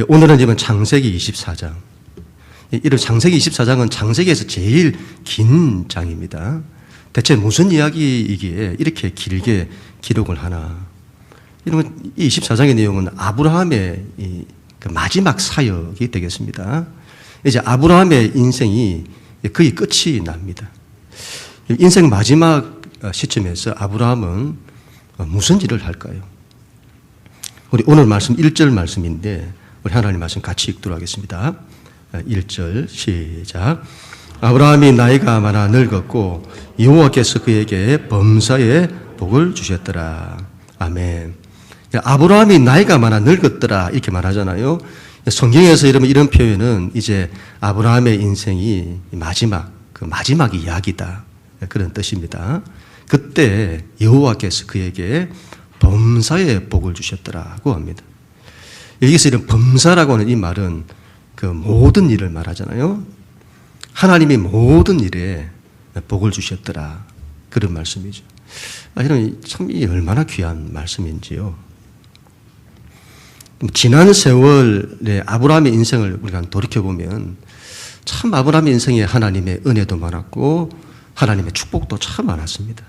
오늘은 이번 창세기 24장. 이런 창세기 24장은 창세기에서 제일 긴 장입니다. 대체 무슨 이야기이기에 이렇게 길게 기록을 하나. 이런 이 24장의 내용은 아브라함의 그 마지막 사역이 되겠습니다. 이제 아브라함의 인생이 거의 끝이 납니다. 인생 마지막 시점에서 아브라함은 무슨 일을 할까요? 우리 오늘 말씀 1절 말씀인데 우리 하나님 말씀 같이 읽도록 하겠습니다. 1절 시작. 아브라함이 나이가 많아 늙었고 여호와께서 그에게 범사의 복을 주셨더라. 아멘. 아브라함이 나이가 많아 늙었더라 이렇게 말하잖아요. 성경에서 이런 표현은 이제 아브라함의 인생이 마지막 이야기다 그런 뜻입니다. 그때 여호와께서 그에게 범사의 복을 주셨더라고 합니다. 여기서 이런 범사라고 하는 이 말은 그 모든 일을 말하잖아요. 하나님이 모든 일에 복을 주셨더라 그런 말씀이죠. 이런 참 얼마나 귀한 말씀인지요. 지난 세월의 아브라함의 인생을 우리가 돌이켜보면 참 아브라함의 인생에 하나님의 은혜도 많았고 하나님의 축복도 참 많았습니다.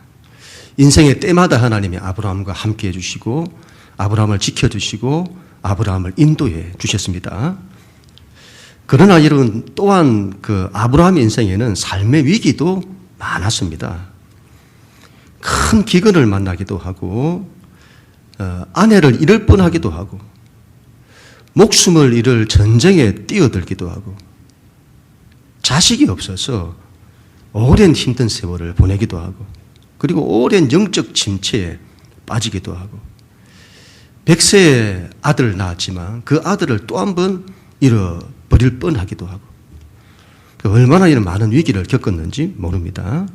인생의 때마다 하나님이 아브라함과 함께 해주시고 아브라함을 지켜주시고 아브라함을 인도해 주셨습니다. 그러나 여러분 또한 그 아브라함의 인생에는 삶의 위기도 많았습니다. 큰 기근을 만나기도 하고 아내를 잃을 뻔하기도 하고 목숨을 잃을 전쟁에 뛰어들기도 하고 자식이 없어서 오랜 힘든 세월을 보내기도 하고 그리고 오랜 영적 침체에 빠지기도 하고 100세의 아들을 낳았지만 그 아들을 또 한 번 잃어버릴 뻔하기도 하고 얼마나 이런 많은 위기를 겪었는지 모릅니다.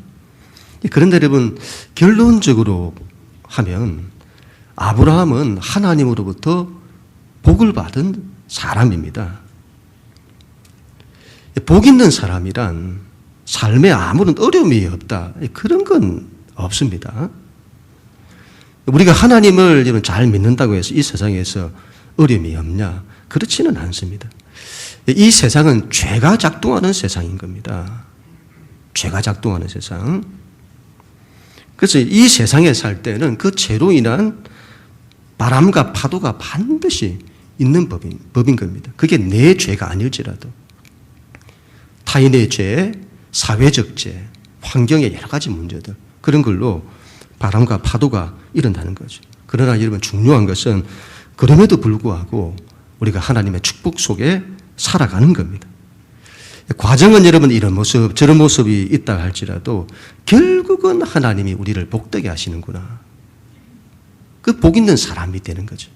그런데 여러분 결론적으로 하면 아브라함은 하나님으로부터 복을 받은 사람입니다. 복 있는 사람이란 삶에 아무런 어려움이 없다. 그런 건 없습니다. 우리가 하나님을 잘 믿는다고 해서 이 세상에서 어려움이 없냐? 그렇지는 않습니다. 이 세상은 죄가 작동하는 세상인 겁니다. 죄가 작동하는 세상. 그래서 이 세상에 살 때는 그 죄로 인한 바람과 파도가 반드시 있는 법인 겁니다. 그게 내 죄가 아닐지라도 타인의 죄, 사회적 죄, 환경의 여러 가지 문제들 그런 걸로 바람과 파도가 일어나는 거죠. 그러나 여러분 중요한 것은 그럼에도 불구하고 우리가 하나님의 축복 속에 살아가는 겁니다. 과정은 여러분 이런 모습 저런 모습이 있다 할지라도 결국은 하나님이 우리를 복되게 하시는구나. 그 복 있는 사람이 되는 거죠.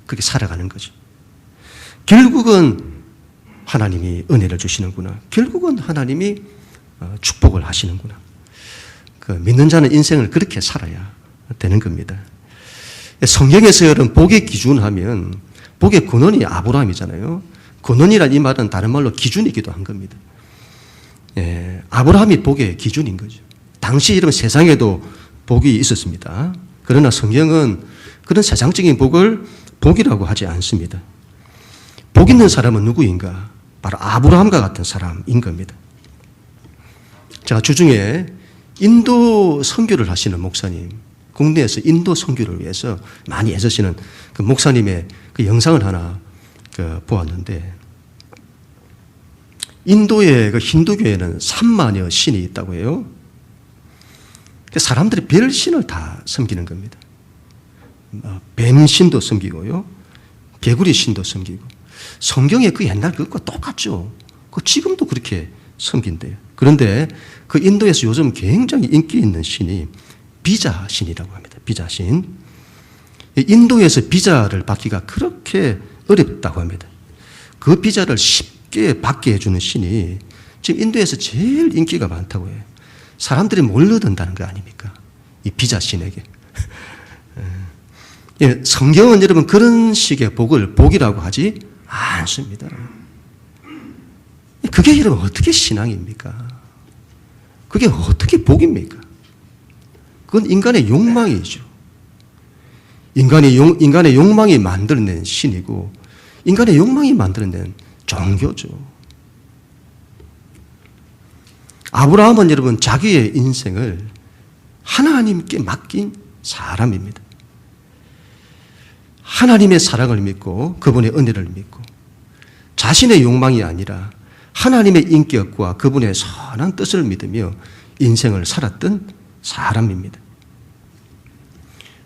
그렇게 살아가는 거죠. 결국은 하나님이 은혜를 주시는구나. 결국은 하나님이 축복을 하시는구나. 그 믿는 자는 인생을 그렇게 살아야 되는 겁니다. 성경에서 여러분 복의 기준 하면 복의 근원이 아브라함이잖아요. 근원이란 이 말은 다른 말로 기준이기도 한 겁니다. 아브라함이 복의 기준인 거죠. 당시 이런 세상에도 복이 있었습니다. 그러나 성경은 그런 세상적인 복을 복이라고 하지 않습니다. 복 있는 사람은 누구인가? 바로 아브라함과 같은 사람인 겁니다. 제가 주중에 인도 선교를 하시는 목사님, 국내에서 인도 선교를 위해서 많이 애쓰시는 그 목사님의 그 영상을 하나 보았는데, 인도의 그 힌두교에는 3만여 신이 있다고 해요. 사람들이 별 신을 다 섬기는 겁니다. 뱀신도 섬기고요, 개구리 신도 섬기고, 성경에 그 옛날 그것과 똑같죠. 그 지금도 그렇게 섬긴대요. 그런데 그 인도에서 요즘 굉장히 인기 있는 신이 비자 신이라고 합니다. 비자 신. 인도에서 비자를 받기가 그렇게 어렵다고 합니다. 그 비자를 쉽게 받게 해주는 신이 지금 인도에서 제일 인기가 많다고 해요. 사람들이 몰려든다는 거 아닙니까? 이 비자 신에게. 성경은 여러분 그런 식의 복을 복이라고 하지 않습니다. 그게 여러분 어떻게 신앙입니까? 그게 어떻게 복입니까? 그건 인간의 욕망이죠. 인간의 욕망이 만들어낸 신이고 인간의 욕망이 만들어낸 종교죠. 아브라함은 여러분 자기의 인생을 하나님께 맡긴 사람입니다. 하나님의 사랑을 믿고 그분의 은혜를 믿고 자신의 욕망이 아니라 하나님의 인격과 그분의 선한 뜻을 믿으며 인생을 살았던 사람입니다.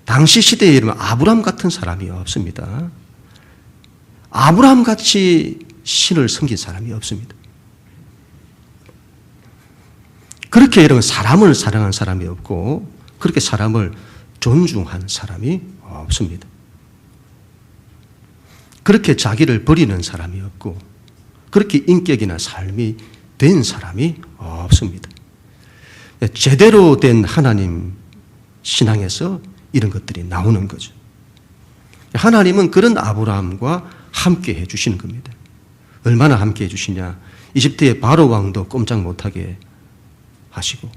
당시 시대에 이르면 아브라함 같은 사람이 없습니다. 아브라함 같이 신을 섬긴 사람이 없습니다. 그렇게 여러분 사람을 사랑한 사람이 없고 그렇게 사람을 존중한 사람이 없습니다. 그렇게 자기를 버리는 사람이 없고 그렇게 인격이나 삶이 된 사람이 없습니다. 제대로 된 하나님 신앙에서 이런 것들이 나오는 거죠. 하나님은 그런 아브라함과 함께 해주시는 겁니다. 얼마나 함께 해주시냐. 이집트의 바로 왕도 꼼짝 못하게 하시고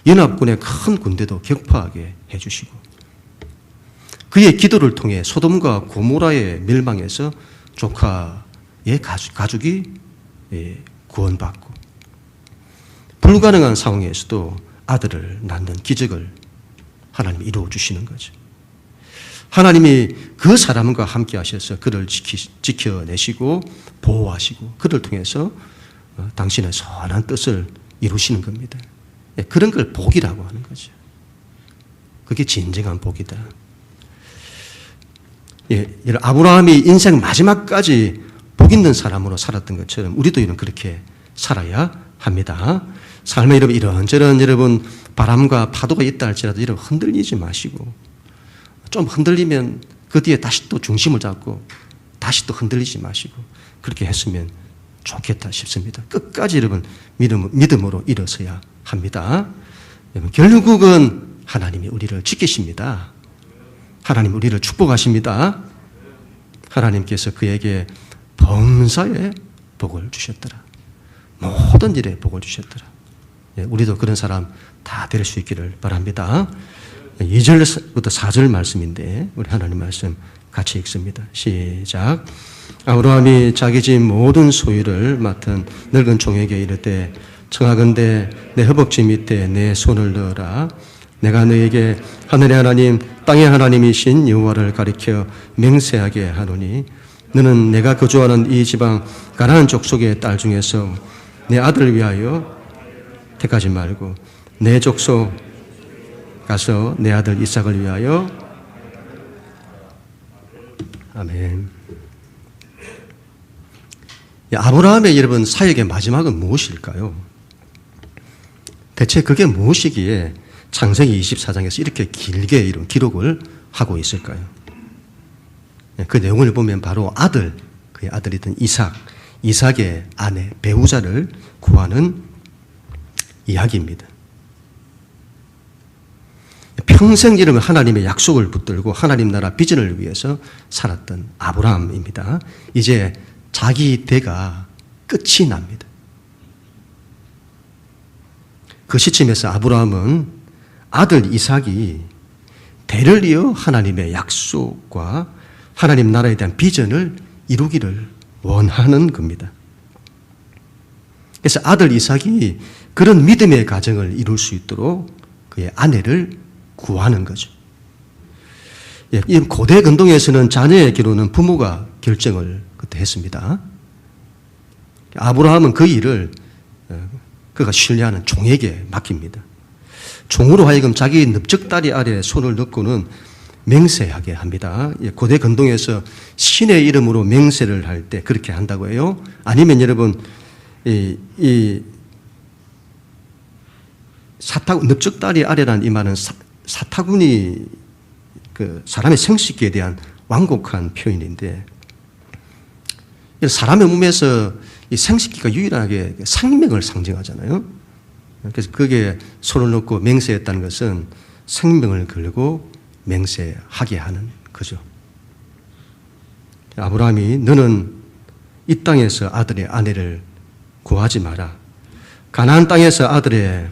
연합군의 큰 군대도 격파하게 해주시고 그의 기도를 통해 소돔과 고모라의 멸망에서 조카의 가족이 구원받고 불가능한 상황에서도 아들을 낳는 기적을 하나님이 이루어 주시는 거죠. 하나님이 그 사람과 함께 하셔서 그를 지켜내시고 보호하시고 그를 통해서 당신의 선한 뜻을 이루시는 겁니다. 그런 걸 복이라고 하는 거죠. 그게 진정한 복이다. 아브라함이 인생 마지막까지 복 있는 사람으로 살았던 것처럼 우리도 이런 그렇게 살아야 합니다. 삶에 이런저런 여러분 바람과 파도가 있다 할지라도 여러분 흔들리지 마시고 좀 흔들리면 그 뒤에 다시 또 중심을 잡고 다시 또 흔들리지 마시고 그렇게 했으면 좋겠다 싶습니다. 끝까지 여러분 믿음으로 일어서야 합니다. 여러분 결국은 하나님이 우리를 지키십니다. 하나님 우리를 축복하십니다. 하나님께서 그에게 범사에 복을 주셨더라. 모든 일에 복을 주셨더라. 우리도 그런 사람 다 될 수 있기를 바랍니다. 2절부터 4절 말씀인데 우리 하나님 말씀 같이 읽습니다. 시작. 아브라함이 자기 집 모든 소유를 맡은 늙은 종에게 이르되 청하건대 내 허벅지 밑에 내 손을 넣어라. 내가 너에게 하늘의 하나님 땅의 하나님이신 여호와를 가리켜 맹세하게 하노니 너는 내가 거주하는 이 지방 가나안 족속의 딸 중에서 내 아들을 위하여 택하지 말고 내 족속 가서 내 아들 이삭을 위하여. 아멘. 아브라함의 여러분 사역의 마지막은 무엇일까요? 대체 그게 무엇이기에 창세기 24장에서 이렇게 길게 이런 기록을 하고 있을까요? 그 내용을 보면 바로 그의 아들이던 이삭의 아내, 배우자를 구하는 이야기입니다. 평생 이러면 하나님의 약속을 붙들고 하나님 나라 비전을 위해서 살았던 아브라함입니다. 이제 자기 대가 끝이 납니다. 그 시점에서 아브라함은 아들 이삭이 대를 이어 하나님의 약속과 하나님 나라에 대한 비전을 이루기를 원하는 겁니다. 그래서 아들 이삭이 그런 믿음의 가정을 이룰 수 있도록 그의 아내를 구하는 거죠. 이 고대 근동에서는 자녀의 기로는 부모가 결정을 그때 했습니다. 아브라함은 그 일을 그가 신뢰하는 종에게 맡깁니다. 종으로 하여금 자기 넓적다리 아래에 손을 넣고는 맹세하게 합니다. 고대 근동에서 신의 이름으로 맹세를 할 때 그렇게 한다고 해요. 아니면 여러분 이 넓적다리 아래라는 이 말은 사타구니 그 사람의 생식기에 대한 완곡한 표현인데 사람의 몸에서 이 생식기가 유일하게 생명을 상징하잖아요. 그래서 그게 손을 놓고 맹세했다는 것은 생명을 걸고 맹세하게 하는 거죠. 아브라함이 너는 이 땅에서 아들의 아내를 구하지 마라. 가나안 땅에서 아들의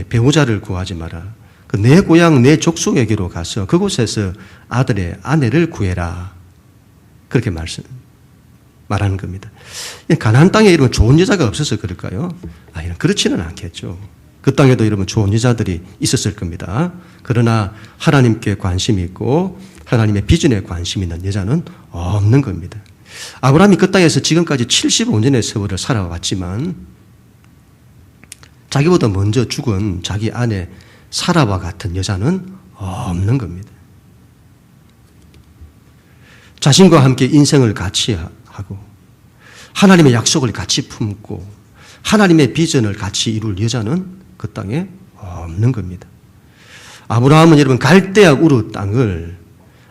배우자를 구하지 마라. 내 고향 내 족속에게로 가서 그곳에서 아들의 아내를 구해라. 그렇게 말하는 겁니다. 가나안 땅에 이런 좋은 여자가 없어서 그럴까요? 그렇지는 않겠죠. 그 땅에도 이러면 좋은 여자들이 있었을 겁니다. 그러나 하나님께 관심이 있고 하나님의 비전에 관심 있는 여자는 없는 겁니다. 아브라함이 그 땅에서 지금까지 75년의 세월을 살아왔지만 자기보다 먼저 죽은 자기 아내 사라와 같은 여자는 없는 겁니다. 자신과 함께 인생을 같이 하고 하나님의 약속을 같이 품고 하나님의 비전을 같이 이룰 여자는 그 땅에 없는 겁니다. 아브라함은 여러분 갈대아 우르 땅을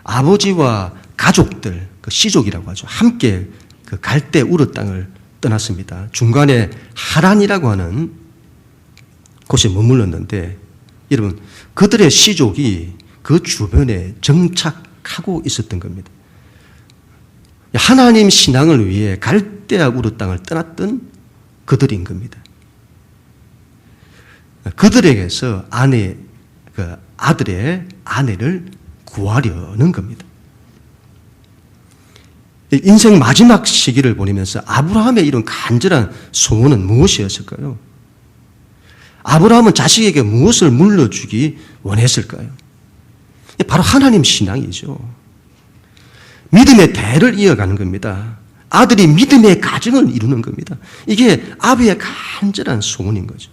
아버지와 가족들, 그 시족이라고 하죠. 함께 그 갈대 우르 땅을 떠났습니다. 중간에 하란이라고 하는 곳에 머물렀는데 여러분 그들의 시족이 그 주변에 정착하고 있었던 겁니다. 하나님 신앙을 위해 갈대아 우르 땅을 떠났던 그들인 겁니다. 그들에게서 아들의 아내를 구하려는 겁니다. 인생 마지막 시기를 보내면서 아브라함의 이런 간절한 소원은 무엇이었을까요? 아브라함은 자식에게 무엇을 물려주기 원했을까요? 바로 하나님 신앙이죠. 믿음의 대를 이어가는 겁니다. 아들이 믿음의 가정을 이루는 겁니다. 이게 아비의 간절한 소원인 거죠.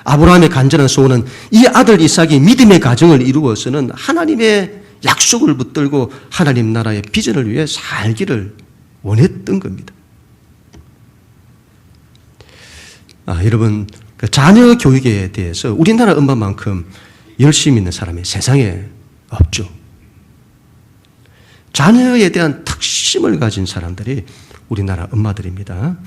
아브라함의 간절한 소원은 이 아들 이삭이 믿음의 가정을 이루어서는 하나님의 약속을 붙들고 하나님 나라의 비전을 위해 살기를 원했던 겁니다. 여러분, 그 자녀 교육에 대해서 우리나라 엄마만큼 열심히 있는 사람이 세상에 없죠. 자녀에 대한 특심을 가진 사람들이 우리나라 엄마들입니다.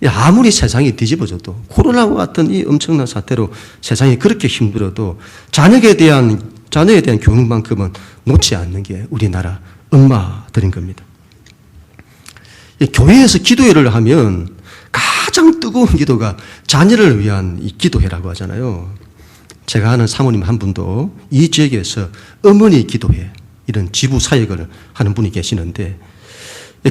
아무리 세상이 뒤집어져도 코로나와 같은 이 엄청난 사태로 세상이 그렇게 힘들어도 자녀에 대한 교육만큼은 놓지 않는 게 우리나라 엄마들인 겁니다. 교회에서 기도회를 하면 가장 뜨거운 기도가 자녀를 위한 이 기도회라고 하잖아요. 제가 아는 사모님 한 분도 이 지역에서 어머니 기도회 이런 지부 사역을 하는 분이 계시는데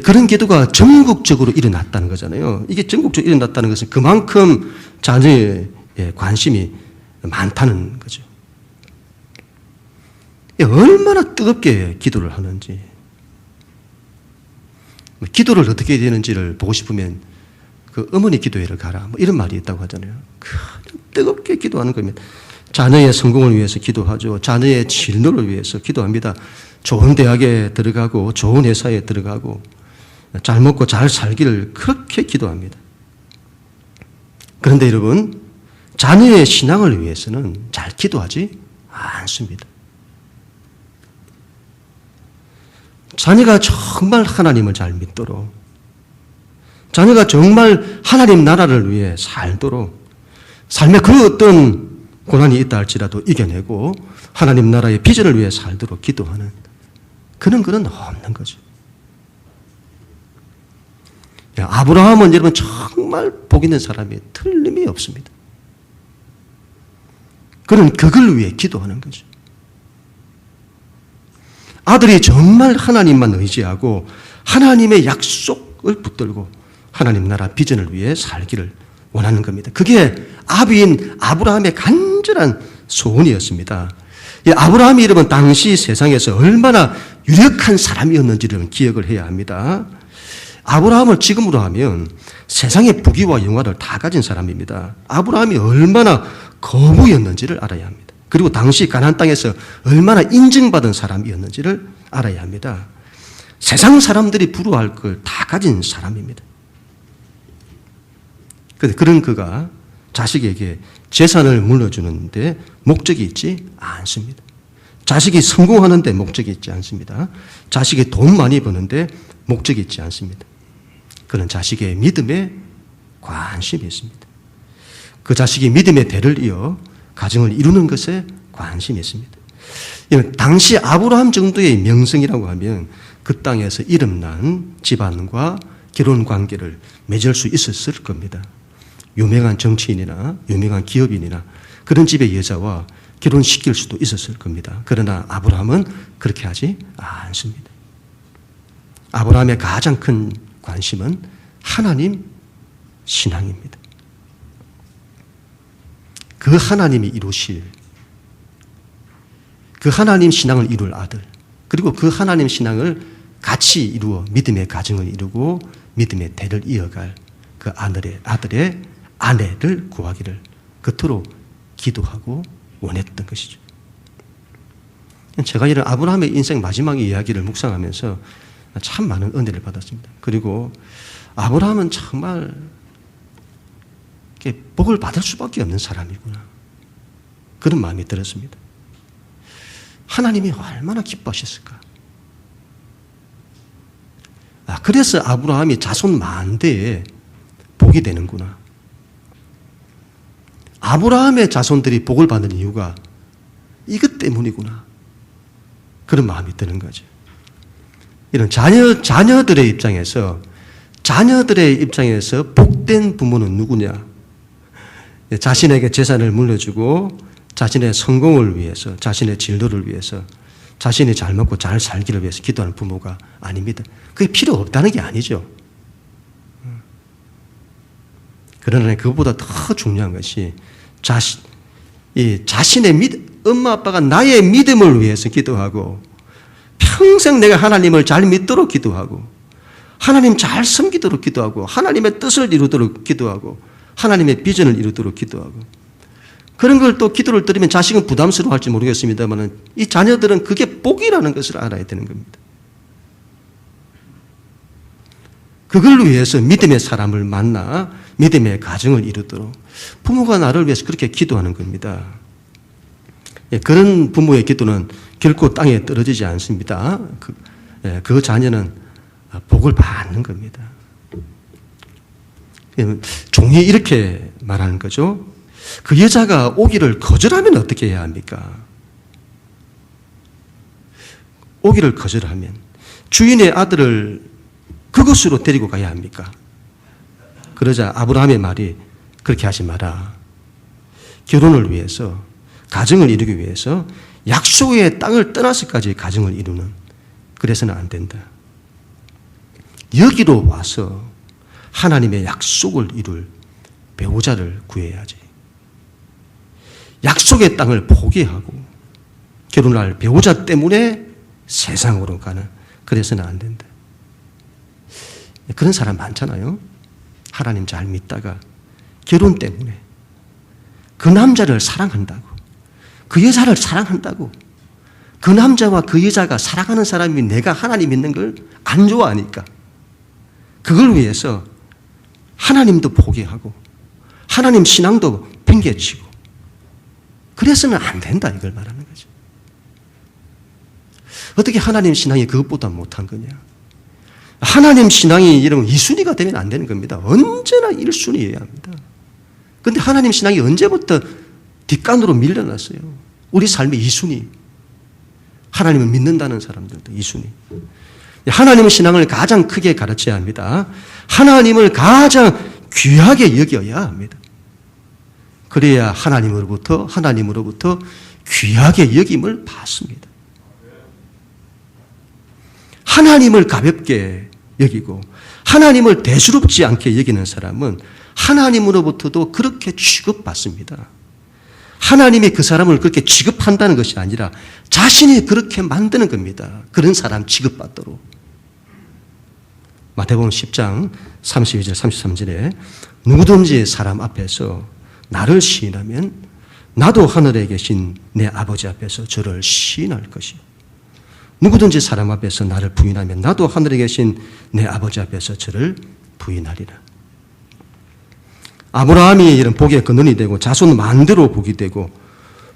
그런 기도가 전국적으로 일어났다는 거잖아요. 이게 전국적으로 일어났다는 것은 그만큼 자녀에 관심이 많다는 거죠. 얼마나 뜨겁게 기도를 하는지, 기도를 어떻게 해야 되는지를 보고 싶으면 그 어머니 기도회를 가라, 이런 말이 있다고 하잖아요. 뜨겁게 기도하는 겁니다. 자녀의 성공을 위해서 기도하죠. 자녀의 진로를 위해서 기도합니다. 좋은 대학에 들어가고 좋은 회사에 들어가고 잘 먹고 잘 살기를 그렇게 기도합니다. 그런데 여러분, 자녀의 신앙을 위해서는 잘 기도하지 않습니다. 자녀가 정말 하나님을 잘 믿도록, 자녀가 정말 하나님 나라를 위해 살도록, 삶에 그 어떤 고난이 있다 할지라도 이겨내고 하나님 나라의 비전을 위해 살도록 기도하는 그런 글은 없는 거죠. 아브라함은 여러분 정말 복 있는 사람이 틀림이 없습니다. 그는 그걸 위해 기도하는 거죠. 아들이 정말 하나님만 의지하고 하나님의 약속을 붙들고 하나님 나라 비전을 위해 살기를 원하는 겁니다. 그게 아비인 아브라함의 간절한 소원이었습니다. 아브라함이 여러분 당시 세상에서 얼마나 유력한 사람이었는지를 기억을 해야 합니다. 아브라함을 지금으로 하면 세상의 부귀와 영화를 다 가진 사람입니다. 아브라함이 얼마나 거부였는지를 알아야 합니다. 그리고 당시 가나안 땅에서 얼마나 인정받은 사람이었는지를 알아야 합니다. 세상 사람들이 부러워할 걸 다 가진 사람입니다. 그런데 그런 그가 자식에게 재산을 물려주는데 목적이 있지 않습니다. 자식이 성공하는 데 목적이 있지 않습니다. 자식이 돈 많이 버는데 목적이 있지 않습니다. 그는 자식의 믿음에 관심이 있습니다. 그 자식이 믿음의 대를 이어 가정을 이루는 것에 관심이 있습니다. 당시 아브라함 정도의 명성이라고 하면 그 땅에서 이름난 집안과 결혼 관계를 맺을 수 있었을 겁니다. 유명한 정치인이나 유명한 기업인이나 그런 집의 여자와 결혼시킬 수도 있었을 겁니다. 그러나 아브라함은 그렇게 하지 않습니다. 아브라함의 가장 큰 관심은 하나님 신앙입니다. 그 하나님이 이루실, 그 하나님 신앙을 이룰 아들, 그리고 그 하나님 신앙을 같이 이루어 믿음의 가정을 이루고 믿음의 대를 이어갈 그 아들의 아내를 구하기를 그토록 기도하고 원했던 것이죠. 제가 이런 아브라함의 인생 마지막 이야기를 묵상하면서 참 많은 은혜를 받았습니다. 그리고 아브라함은 정말 복을 받을 수밖에 없는 사람이구나, 그런 마음이 들었습니다. 하나님이 얼마나 기뻐하셨을까. 그래서 아브라함이 자손 만대에 복이 되는구나. 아브라함의 자손들이 복을 받는 이유가 이것 때문이구나, 그런 마음이 드는 거죠. 이런 자녀들의 입장에서 복된 부모는 누구냐? 자신에게 재산을 물려주고 자신의 성공을 위해서, 자신의 진로를 위해서, 자신이 잘 먹고 잘 살기를 위해서 기도하는 부모가 아닙니다. 그게 필요 없다는 게 아니죠. 그러나 그것보다 더 중요한 것이 자신의 엄마 아빠가 나의 믿음을 위해서 기도하고 평생 내가 하나님을 잘 믿도록 기도하고 하나님 잘 섬기도록 기도하고 하나님의 뜻을 이루도록 기도하고 하나님의 비전을 이루도록 기도하고, 그런 걸 또 기도를 드리면 자식은 부담스러워할지 모르겠습니다만 이 자녀들은 그게 복이라는 것을 알아야 되는 겁니다. 그걸 위해서 믿음의 사람을 만나 믿음의 가정을 이루도록 부모가 나를 위해서 그렇게 기도하는 겁니다. 그런 부모의 기도는 결코 땅에 떨어지지 않습니다. 그 자녀는 복을 받는 겁니다. 종이 이렇게 말하는 거죠. 그 여자가 오기를 거절하면 어떻게 해야 합니까? 오기를 거절하면 주인의 아들을 그것으로 데리고 가야 합니까? 그러자 아브라함의 말이 그렇게 하지 마라. 결혼을 위해서, 가정을 이루기 위해서 약속의 땅을 떠나서까지 가정을 이루는, 그래서는 안 된다. 여기로 와서 하나님의 약속을 이룰 배우자를 구해야지. 약속의 땅을 포기하고 결혼할 배우자 때문에 세상으로 가는, 그래서는 안 된다. 그런 사람 많잖아요. 하나님 잘 믿다가 결혼 때문에 그 남자를 사랑한다고, 그 여자를 사랑한다고, 그 남자와 그 여자가 사랑하는 사람이 내가 하나님 믿는 걸 안 좋아하니까 그걸 위해서 하나님도 포기하고 하나님 신앙도 팽개치고, 그래서는 안 된다, 이걸 말하는 거죠. 어떻게 하나님 신앙이 그것보다 못한 거냐? 하나님 신앙이 이런 2순위가 되면 안 되는 겁니다. 언제나 1순위여야 합니다. 그런데 하나님 신앙이 언제부터 뒷간으로 밀려났어요? 우리 삶의 2순위. 하나님을 믿는다는 사람들도 2순위. 하나님 신앙을 가장 크게 가르쳐야 합니다. 하나님을 가장 귀하게 여겨야 합니다. 그래야 하나님으로부터 귀하게 여김을 받습니다. 하나님을 가볍게 여기고 하나님을 대수롭지 않게 여기는 사람은 하나님으로부터도 그렇게 취급받습니다. 하나님이 그 사람을 그렇게 취급한다는 것이 아니라 자신이 그렇게 만드는 겁니다. 그런 사람 취급받도록. 마태복음 10장 32절 33절에 누구든지 사람 앞에서 나를 시인하면 나도 하늘에 계신 내 아버지 앞에서 저를 시인할 것이요. 누구든지 사람 앞에서 나를 부인하면 나도 하늘에 계신 내 아버지 앞에서 저를 부인하리라. 아브라함이 이런 복의 근원이 되고 자손 만대로 복이 되고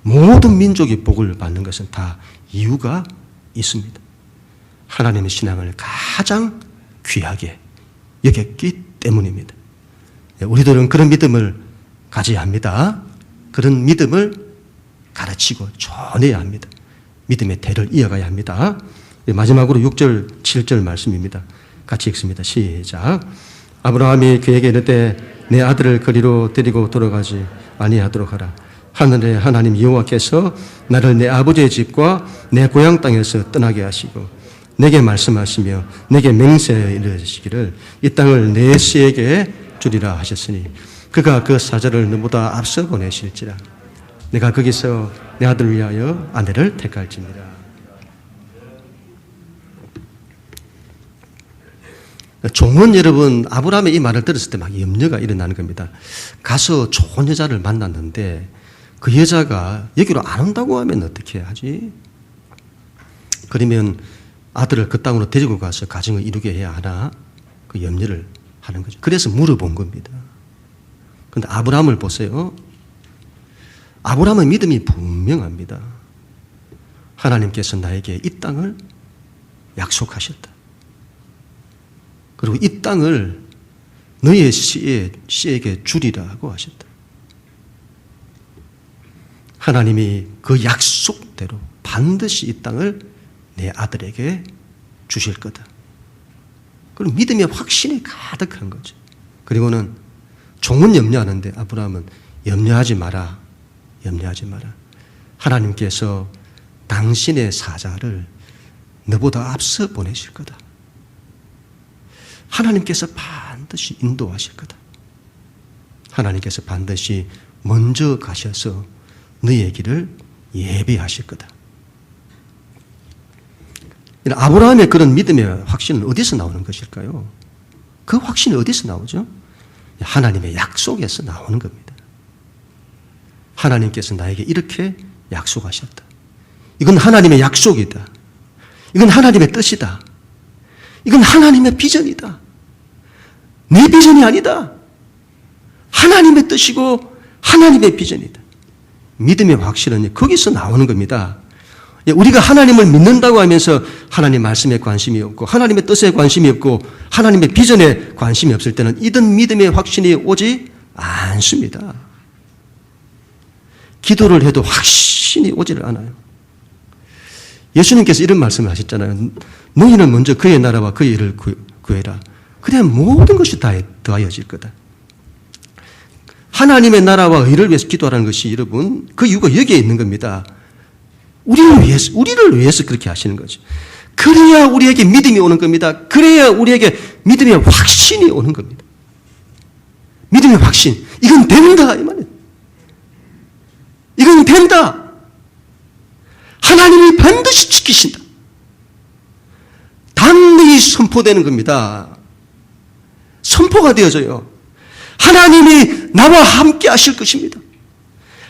모든 민족이 복을 받는 것은 다 이유가 있습니다. 하나님의 신앙을 가장 귀하게 여겼기 때문입니다. 우리들은 그런 믿음을 가져야 합니다. 그런 믿음을 가르치고 전해야 합니다. 믿음의 대를 이어가야 합니다. 마지막으로 6절, 7절 말씀입니다. 같이 읽습니다. 시작. 아브라함이 그에게 이르되 내 아들을 그리로 데리고 돌아가지 아니하도록 하라. 하늘의 하나님 여호와께서 나를 내 아버지의 집과 내 고향 땅에서 떠나게 하시고 내게 말씀하시며 내게 맹세하여 이르시기를 이 땅을 내 씨에게 주리라 하셨으니 그가 그 사자를 너보다 앞서 보내실지라. 내가 거기서 내 아들을 위하여 아내를 택할지니라. 종은 여러분, 아브라함의 이 말을 들었을 때 막 염려가 일어나는 겁니다. 가서 좋은 여자를 만났는데 그 여자가 여기로 안 온다고 하면 어떻게 하지? 그러면 아들을 그 땅으로 데리고 가서 가정을 이루게 해야 하나? 그 염려를 하는 거죠. 그래서 물어본 겁니다. 그런데 아브라함을 보세요. 아브라함의 믿음이 분명합니다. 하나님께서 나에게 이 땅을 약속하셨다. 그리고 이 땅을 너의 씨에게 주리라고 하셨다. 하나님이 그 약속대로 반드시 이 땅을 내 아들에게 주실 거다. 그럼 믿음의 확신이 가득한 거죠. 그리고는 종은 염려하는데 아브라함은 염려하지 마라. 염려하지 마라. 하나님께서 당신의 사자를 너보다 앞서 보내실 거다. 하나님께서 반드시 인도하실 거다. 하나님께서 반드시 먼저 가셔서 너의 길을 예비하실 거다. 아브라함의 그런 믿음의 확신은 어디서 나오는 것일까요? 그 확신이 어디서 나오죠? 하나님의 약속에서 나오는 겁니다. 하나님께서 나에게 이렇게 약속하셨다. 이건 하나님의 약속이다. 이건 하나님의 뜻이다. 이건 하나님의 비전이다. 내 비전이 아니다. 하나님의 뜻이고 하나님의 비전이다. 믿음의 확신은 거기서 나오는 겁니다. 우리가 하나님을 믿는다고 하면서 하나님 말씀에 관심이 없고 하나님의 뜻에 관심이 없고 하나님의 비전에 관심이 없을 때는 이런 믿음의 확신이 오지 않습니다. 기도를 해도 확신이 오지를 않아요. 예수님께서 이런 말씀을 하셨잖아요. 너희는 먼저 그의 나라와 그의 일을 구해라. 그래야 모든 것이 다 더하여질 거다. 하나님의 나라와 의를 위해서 기도하라는 것이 여러분 그 이유가 여기에 있는 겁니다. 우리를 위해서 그렇게 하시는 거죠. 그래야 우리에게 믿음이 오는 겁니다. 그래야 우리에게 믿음의 확신이 오는 겁니다. 믿음의 확신. 이건 된다. 이 말이에요. 이건 된다. 하나님이 반드시 지키신다. 담대히 선포되는 겁니다. 선포가 되어져요. 하나님이 나와 함께 하실 것입니다.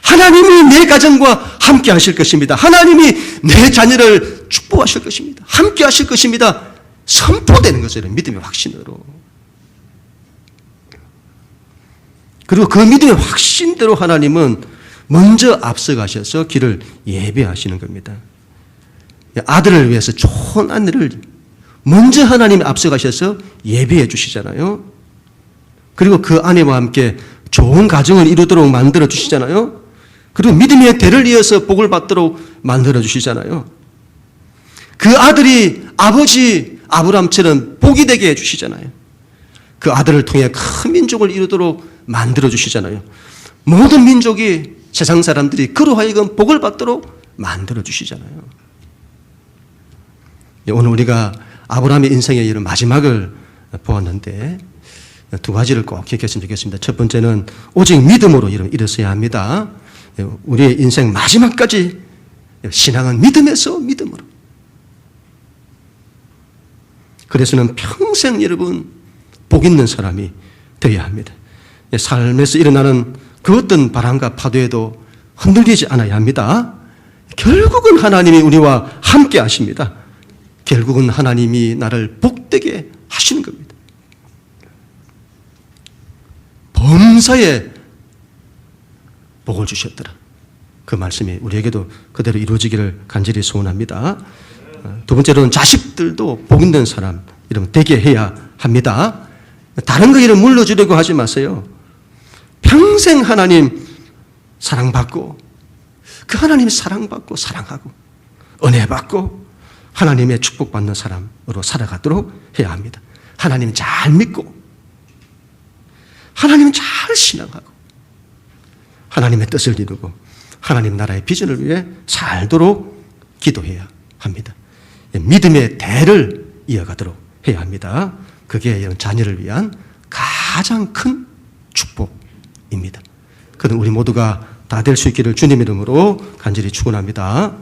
하나님이 내 가정과 함께 하실 것입니다. 하나님이 내 자녀를 축복하실 것입니다. 함께 하실 것입니다. 선포되는 것이에요. 믿음의 확신으로. 그리고 그 믿음의 확신대로 하나님은 먼저 앞서가셔서 길을 예배하시는 겁니다. 아들을 위해서 좋은 아내를 먼저 하나님이 앞서가셔서 예배해 주시잖아요. 그리고 그 아내와 함께 좋은 가정을 이루도록 만들어 주시잖아요. 그리고 믿음의 대를 이어서 복을 받도록 만들어 주시잖아요. 그 아들이 아버지 아브라함처럼 복이 되게 해 주시잖아요. 그 아들을 통해 큰 민족을 이루도록 만들어 주시잖아요. 모든 민족이 세상 사람들이 그로 하여금 복을 받도록 만들어 주시잖아요. 오늘 우리가 아브라함의 인생의 이런 마지막을 보았는데 두 가지를 꼭 기억했으면 좋겠습니다. 첫 번째는 오직 믿음으로 일어서야 합니다. 우리의 인생 마지막까지 신앙은 믿음에서 믿음으로. 그래서는 평생 여러분 복 있는 사람이 되어야 합니다. 삶에서 일어나는 그 어떤 바람과 파도에도 흔들리지 않아야 합니다. 결국은 하나님이 우리와 함께 하십니다. 결국은 하나님이 나를 복되게 하시는 겁니다. 범사에 복을 주셨더라. 그 말씀이 우리에게도 그대로 이루어지기를 간절히 소원합니다. 두 번째로는 자식들도 복 있는 사람 이런 되게 해야 합니다. 다른 거 이름 물러주려고 하지 마세요. 평생 하나님 사랑받고 그 하나님 사랑받고 사랑하고 은혜 받고 하나님의 축복받는 사람으로 살아가도록 해야 합니다. 하나님 잘 믿고 하나님 잘 신앙하고 하나님의 뜻을 이루고 하나님 나라의 비전을 위해 살도록 기도해야 합니다. 믿음의 대를 이어가도록 해야 합니다. 그게 이런 자녀를 위한 가장 큰 축복입니다. 그는 우리 모두가 다 될 수 있기를 주님 이름으로 간절히 축원합니다.